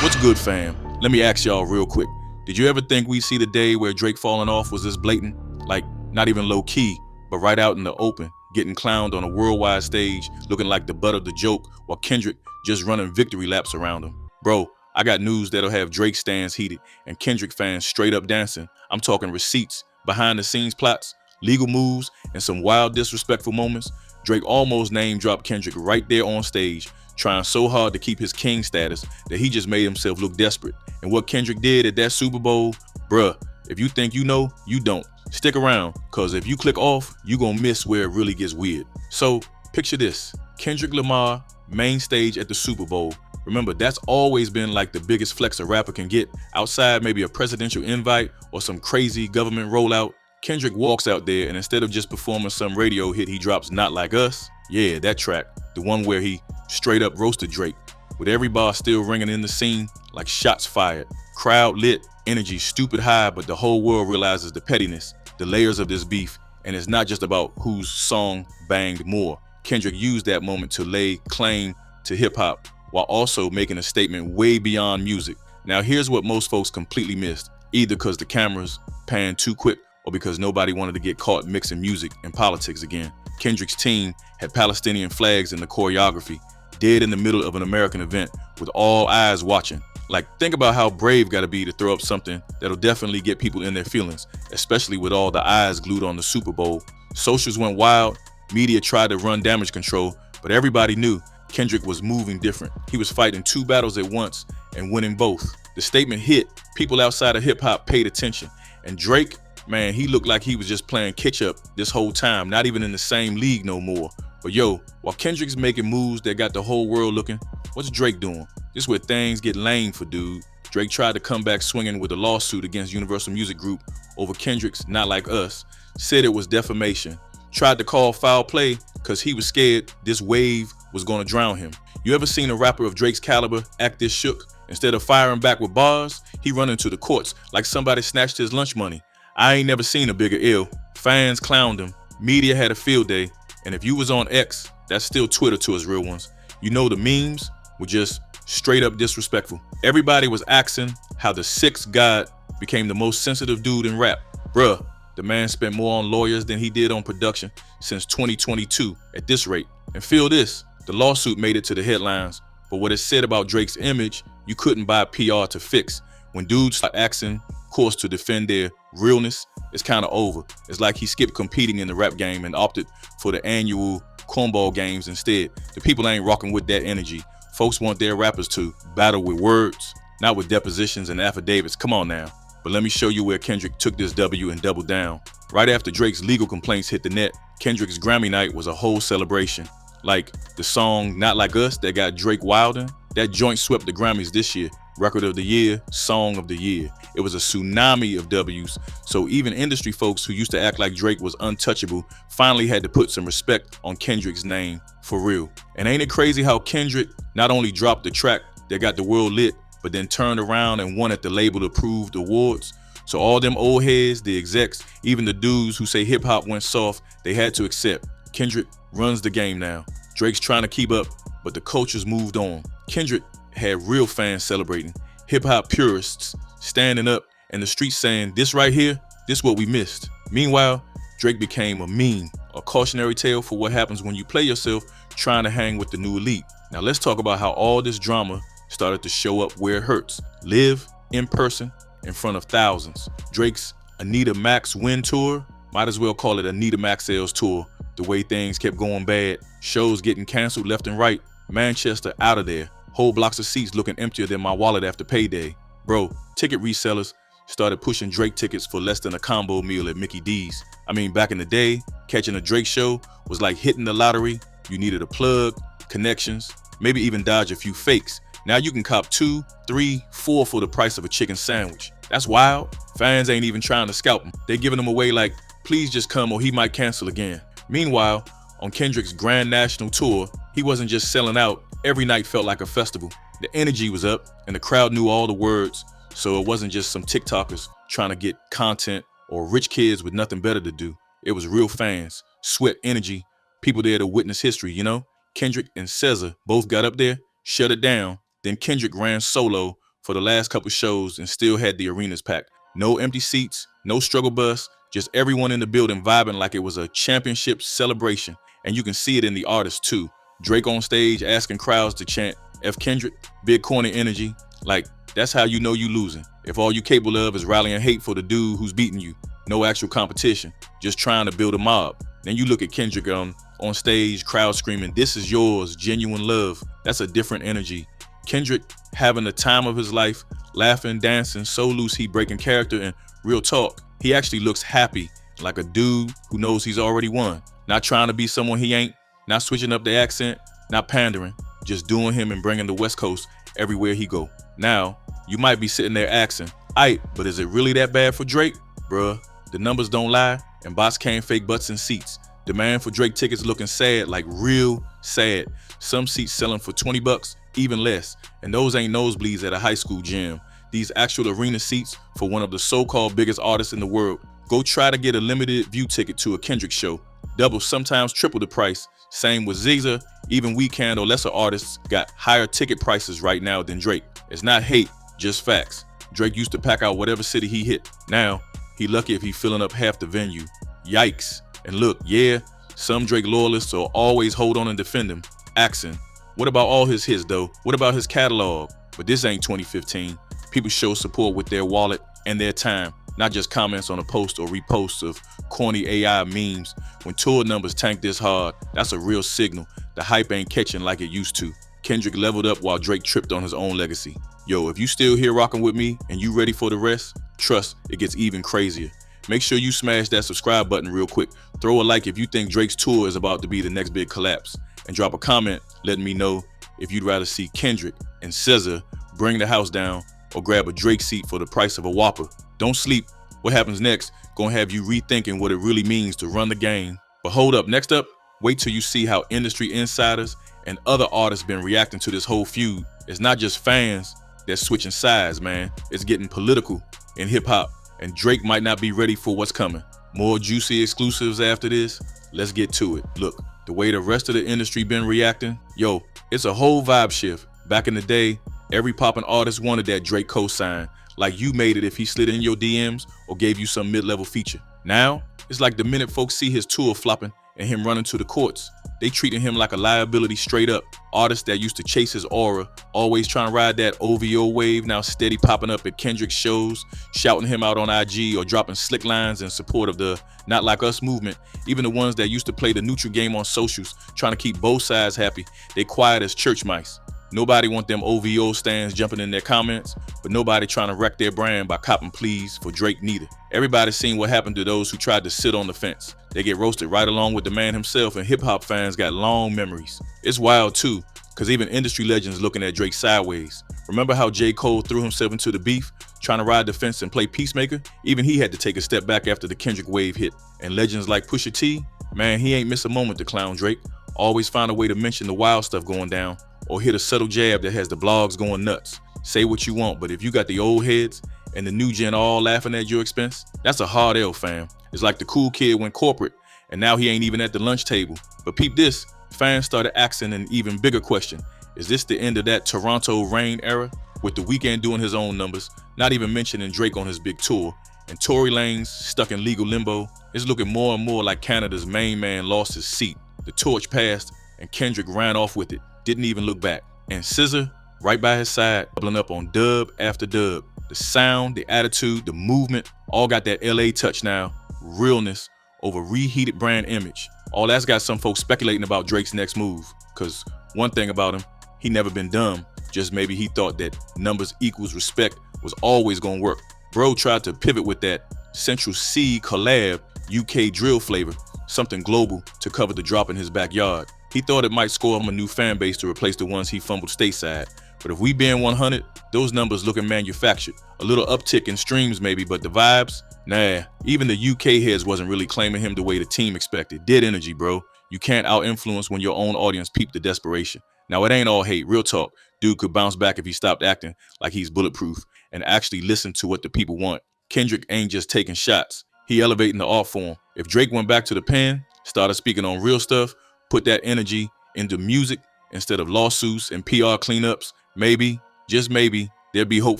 What's good, fam? Let me ask y'all real quick. Did you ever think we'd see the day where Drake falling off was this blatant? Like, not even low key, but right out in the open, getting clowned on a worldwide stage, looking like the butt of the joke, while Kendrick just running victory laps around him. Bro, I got news that'll have Drake stands heated and Kendrick fans straight up dancing. I'm talking receipts, behind the scenes plots, legal moves, and some wild disrespectful moments. Drake almost name dropped Kendrick right there on stage, trying so hard to keep his king status that he just made himself look desperate. And what Kendrick did at that Super Bowl, bruh, if you think you know, you don't. Stick around, cause if you click off, you gonna miss where it really gets weird. So picture this, Kendrick Lamar, main stage at the Super Bowl. Remember, that's always been like the biggest flex a rapper can get, outside maybe a presidential invite or some crazy government rollout. Kendrick walks out there and instead of just performing some radio hit, he drops Not Like Us. Yeah, that track, the one where he straight up roasted Drake, with every bar still ringing in the scene like shots fired. Crowd lit, energy stupid high, but the whole world realizes the pettiness, the layers of this beef, and it's not just about whose song banged more. Kendrick used that moment to lay claim to hip hop while also making a statement way beyond music. Now here's what most folks completely missed, either because the cameras panned too quick or because nobody wanted to get caught mixing music and politics again. Kendrick's team had Palestinian flags in the choreography, dead in the middle of an American event with all eyes watching. Like, think about how brave gotta be to throw up something that'll definitely get people in their feelings, especially with all the eyes glued on the Super Bowl. Socials went wild, media tried to run damage control, but everybody knew Kendrick was moving different. He was fighting two battles at once and winning both. The statement hit, people outside of hip hop paid attention. And Drake, man, he looked like he was just playing catch up this whole time, not even in the same league no more. But yo, while Kendrick's making moves that got the whole world looking, what's Drake doing? This is where things get lame for dude. Drake tried to come back swinging with a lawsuit against Universal Music Group over Kendrick's Not Like Us, said it was defamation, tried to call foul play because he was scared this wave was gonna drown him. You ever seen a rapper of Drake's caliber act this shook? Instead of firing back with bars, he run into the courts like somebody snatched his lunch money. I ain't never seen a bigger ill. Fans clowned him, media had a field day, and if you was on X, that's still Twitter to his real ones, you know the memes were just straight up disrespectful. Everybody was asking how the sixth god became the most sensitive dude in rap. Bruh, the man spent more on lawyers than he did on production since 2022 at this rate. And feel this, the lawsuit made it to the headlines, but what it said about Drake's image, you couldn't buy PR to fix. When dudes start asking courts to defend their realness, it's kind of over. It's like he skipped competing in the rap game and opted for the annual cornball games instead. The people ain't rocking with that energy. Folks want their rappers to battle with words, not with depositions and affidavits. Come on now. But let me show you where Kendrick took this W and doubled down. Right after Drake's legal complaints hit the net, Kendrick's Grammy night was a whole celebration. Like the song Not Like Us that got Drake wildin', that joint swept the Grammys this year. Record of the Year, Song of the Year. It was a tsunami of W's, so even industry folks who used to act like Drake was untouchable finally had to put some respect on Kendrick's name, for real. And ain't it crazy how Kendrick not only dropped the track that got the world lit, but then turned around and won at the label-approved awards? So all them old heads, the execs, even the dudes who say hip-hop went soft, they had to accept. Kendrick runs the game now. Drake's trying to keep up, but the culture's moved on. Kendrick had real fans celebrating, hip-hop purists standing up, and the streets saying, this right here, this what we missed. Meanwhile, Drake became a meme, a cautionary tale for what happens when you play yourself trying to hang with the new elite. Now let's talk about how all this drama started to show up where it hurts. Live in person in front of thousands. Drake's Anita Max Win Tour, might as well call it Anita Maxell's tour. The way things kept going bad, shows getting canceled left and right, Manchester out of there. Whole blocks of seats looking emptier than my wallet after payday. Bro, ticket resellers started pushing Drake tickets for less than a combo meal at Mickey D's. I mean, back in the day, catching a Drake show was like hitting the lottery. You needed a plug, connections, maybe even dodge a few fakes. Now you can cop 2, 3, 4 for the price of a chicken sandwich. That's wild. Fans ain't even trying to scalp him. They giving him away like, please just come or he might cancel again. Meanwhile, on Kendrick's Grand National Tour, he wasn't just selling out. Every night felt like a festival. The energy was up and the crowd knew all the words, so it wasn't just some TikTokers trying to get content or rich kids with nothing better to do. It was real fans, sweat energy, people there to witness history, you know? Kendrick and SZA both got up there, shut it down, then Kendrick ran solo for the last couple shows and still had the arenas packed. No empty seats, no struggle bus, just everyone in the building vibing like it was a championship celebration. And you can see it in the artists too. Drake on stage asking crowds to chant F. Kendrick, big corny energy. Like, that's how you know you losing. If all you capable of is rallying hate for the dude who's beating you. No actual competition, just trying to build a mob. Then you look at Kendrick on stage, crowd screaming, "This is yours, genuine love." That's a different energy. Kendrick having the time of his life, laughing, dancing, so loose he breaking character, and real talk, he actually looks happy, like a dude who knows he's already won. Not trying to be someone he ain't, not switching up the accent, not pandering, just doing him and bringing the West Coast everywhere he go. Now, you might be sitting there asking, "Aight, but is it really that bad for Drake?" Bruh, the numbers don't lie, and bots can't fake butts and seats. Demand for Drake tickets looking sad, like real sad. Some seats selling for $20, even less. And those ain't nosebleeds at a high school gym. These actual arena seats for one of the so-called biggest artists in the world. Go try to get a limited view ticket to a Kendrick show. Double, sometimes triple the price. Same with Zeza, even Weeknd or lesser artists got higher ticket prices right now than Drake. It's not hate, just facts. Drake used to pack out whatever city he hit. Now, he lucky if he filling up half the venue. Yikes. And look, yeah, some Drake loyalists will always hold on and defend him. Asking, what about all his hits though? What about his catalog? But this ain't 2015. People show support with their wallet and their time, not just comments on a post or reposts of corny AI memes. When tour numbers tank this hard, that's a real signal. The hype ain't catching like it used to. Kendrick leveled up while Drake tripped on his own legacy. Yo, if you still here rocking with me and you ready for the rest, trust, it gets even crazier. Make sure you smash that subscribe button real quick. Throw a like if you think Drake's tour is about to be the next big collapse. And drop a comment letting me know if you'd rather see Kendrick and SZA bring the house down or grab a Drake seat for the price of a Whopper. Don't sleep. What happens next gonna have you rethinking what it really means to run the game. But hold up, next up, wait till you see how industry insiders and other artists been reacting to this whole feud. It's not just fans that's switching sides, man. It's getting political in hip-hop. And Drake might not be ready for what's coming. More juicy exclusives after this. Let's get to it. Look, the way the rest of the industry been reacting, yo, it's a whole vibe shift. Back in the day, every poppin' artist wanted that Drake co-sign. Like you made it if he slid in your DMs or gave you some mid-level feature. Now, it's like the minute folks see his tour flopping and him running to the courts, they treating him like a liability straight up. Artists that used to chase his aura, always trying to ride that OVO wave, now steady popping up at Kendrick shows, shouting him out on IG or dropping slick lines in support of the Not Like Us movement. Even the ones that used to play the neutral game on socials, trying to keep both sides happy, they quiet as church mice. Nobody want them OVO stands jumping in their comments, but nobody trying to wreck their brand by copping pleas for Drake neither. Everybody's seen what happened to those who tried to sit on the fence. They get roasted right along with the man himself, and hip-hop fans got long memories. It's wild too, cause even industry legends looking at Drake sideways. Remember how J. Cole threw himself into the beef, trying to ride the fence and play peacemaker? Even he had to take a step back after the Kendrick wave hit. And legends like Pusha T, man, he ain't miss a moment to clown Drake. Always find a way to mention the wild stuff going down, or hit a subtle jab that has the blogs going nuts. Say what you want, but if you got the old heads and the new gen all laughing at your expense, that's a hard L, fam. It's like the cool kid went corporate, and now he ain't even at the lunch table. But peep this, fans started asking an even bigger question. Is this the end of that Toronto Rain era? With The Weeknd doing his own numbers, not even mentioning Drake on his big tour, and Tory Lanez stuck in legal limbo, it's looking more and more like Canada's main man lost his seat. The torch passed, and Kendrick ran off with it. Didn't even look back. And SZA, right by his side, doubling up on dub after dub. The sound, the attitude, the movement, all got that LA touch now. Realness over reheated brand image. All that's got some folks speculating about Drake's next move. Cause one thing about him, he never been dumb. Just maybe he thought that numbers equals respect was always gonna work. Bro tried to pivot with that Central C collab UK drill flavor, something global to cover the drop in his backyard. He thought it might score him a new fan base to replace the ones he fumbled stateside. But if we being 100, those numbers looking manufactured. A little uptick in streams maybe, but the vibes? Nah, even the UK heads wasn't really claiming him the way the team expected. Dead energy, bro. You can't out-influence when your own audience peep the desperation. Now, it ain't all hate, real talk. Dude could bounce back if he stopped acting like he's bulletproof and actually listen to what the people want. Kendrick ain't just taking shots. He elevating the art form. If Drake went back to the pen, started speaking on real stuff, put that energy into music instead of lawsuits and PR cleanups, maybe, just maybe, there'd be hope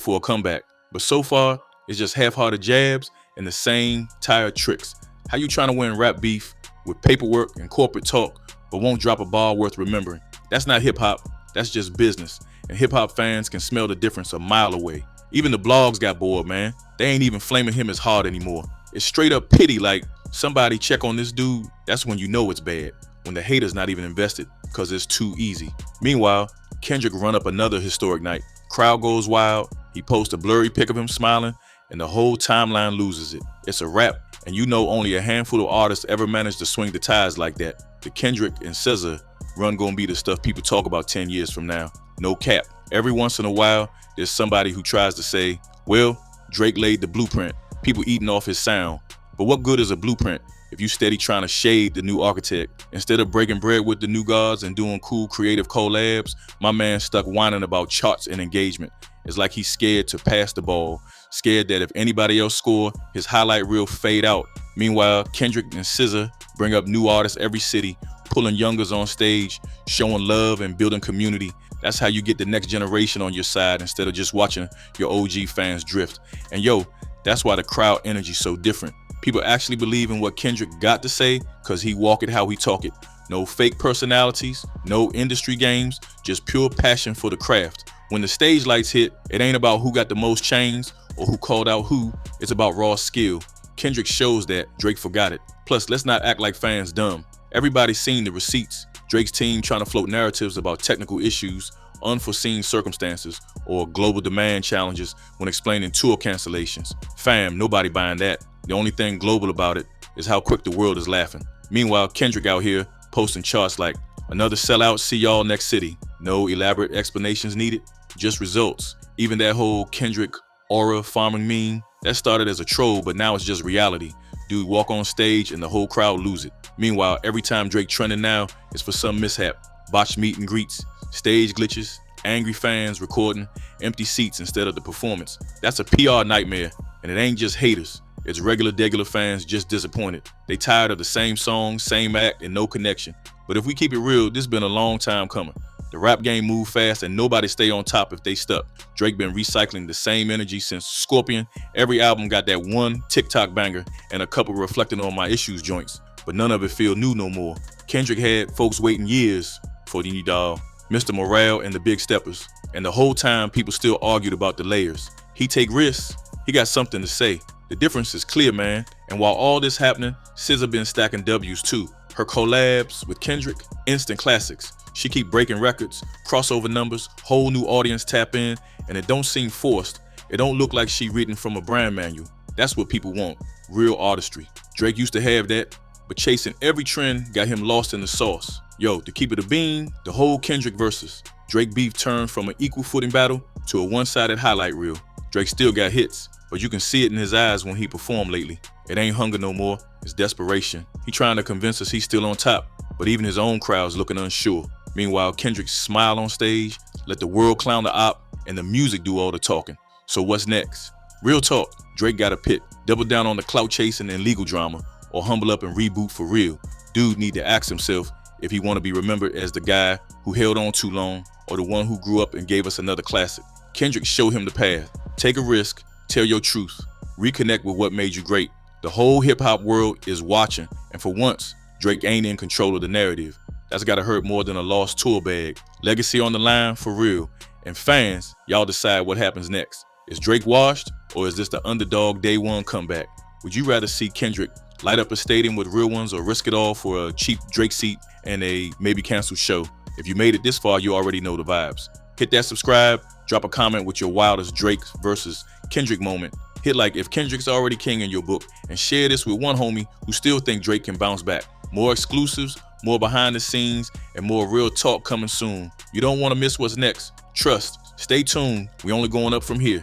for a comeback. But so far, it's just half-hearted jabs and the same tired tricks. How you trying to win rap beef with paperwork and corporate talk, but won't drop a bar worth remembering? That's not hip-hop, that's just business. And hip-hop fans can smell the difference a mile away. Even the blogs got bored, man. They ain't even flaming him as hard anymore. It's straight up pity, like, somebody check on this dude. That's when you know it's bad. When the hater's not even invested, cause it's too easy. Meanwhile, Kendrick run up another historic night. Crowd goes wild, he posts a blurry pic of him smiling, and the whole timeline loses it. It's a wrap, and you know only a handful of artists ever managed to swing the tides like that. The Kendrick and SZA run gonna be the stuff people talk about 10 years from now. No cap. Every once in a while, there's somebody who tries to say, well, Drake laid the blueprint, people eating off his sound. But what good is a blueprint if you steady trying to shade the new architect? Instead of breaking bread with the new gods and doing cool creative collabs, my man stuck whining about charts and engagement. It's like he's scared to pass the ball, scared that if anybody else score, his highlight reel fade out. Meanwhile, Kendrick and SZA bring up new artists every city, pulling youngers on stage, showing love and building community. That's how you get the next generation on your side instead of just watching your OG fans drift. And yo, that's why the crowd energy's so different. People actually believe in what Kendrick got to say because he walk it how he talk it. No fake personalities, no industry games, just pure passion for the craft. When the stage lights hit, it ain't about who got the most chains or who called out who, it's about raw skill. Kendrick shows that, Drake forgot it. Plus, let's not act like fans dumb. Everybody's seen the receipts. Drake's team trying to float narratives about technical issues, unforeseen circumstances, or global demand challenges when explaining tour cancellations. Fam, nobody buying that. The only thing global about it is how quick the world is laughing. Meanwhile, Kendrick out here posting charts like, another sellout, see y'all next city. No elaborate explanations needed, just results. Even that whole Kendrick aura farming meme, that started as a troll, but now it's just reality. Dude walk on stage and the whole crowd lose it. Meanwhile, every time Drake trending now, it's for some mishap. Botched meet and greets, stage glitches, angry fans recording, empty seats instead of the performance. That's a PR nightmare, and it ain't just haters. It's regular fans just disappointed. They tired of the same song, same act, and no connection. But if we keep it real, this been a long time coming. The rap game move fast and nobody stay on top if they stuck. Drake been recycling the same energy since Scorpion. Every album got that one TikTok banger and a couple reflecting on my issues joints, but none of it feel new no more. Kendrick had folks waiting years for the new dog, Mr. Morale and the Big Steppers, and the whole time people still argued about the layers. He take risks, he got something to say. The difference is clear, man. And while all this happening, SZA been stacking W's too. Her collabs with Kendrick, instant classics. She keep breaking records, crossover numbers, whole new audience tap in, and it don't seem forced. It don't look like she reading from a brand manual. That's what people want, real artistry. Drake used to have that, but chasing every trend got him lost in the sauce. Yo, to keep it a bean, the whole Kendrick versus Drake beef turned from an equal footing battle to a one-sided highlight reel. Drake still got hits, but you can see it in his eyes when he performed lately. It ain't hunger no more, it's desperation. He trying to convince us he's still on top, but even his own crowd's looking unsure. Meanwhile, Kendrick smile on stage, let the world clown the op, and the music do all the talking. So what's next? Real talk, Drake got a pit. Double down on the clout chasing and legal drama, or humble up and reboot for real. Dude need to ask himself if he want to be remembered as the guy who held on too long, or the one who grew up and gave us another classic. Kendrick showed him the path. Take a risk, tell your truth, reconnect with what made you great. The whole hip-hop world is watching, and for once, Drake ain't in control of the narrative. That's gotta hurt more than a lost tour bag. Legacy on the line for real. And fans, y'all decide what happens next. Is Drake washed, or is this the underdog day one comeback? Would you rather see Kendrick light up a stadium with real ones or risk it all for a cheap Drake seat and a maybe canceled show? If you made it this far, you already know the vibes. Hit that subscribe, drop a comment with your wildest Drake versus Kendrick moment. Hit like if Kendrick's already king in your book, and share this with one homie who still think Drake can bounce back. More exclusives, more behind the scenes, and more real talk coming soon. You don't want to miss what's next. Trust, stay tuned, we only going up from here.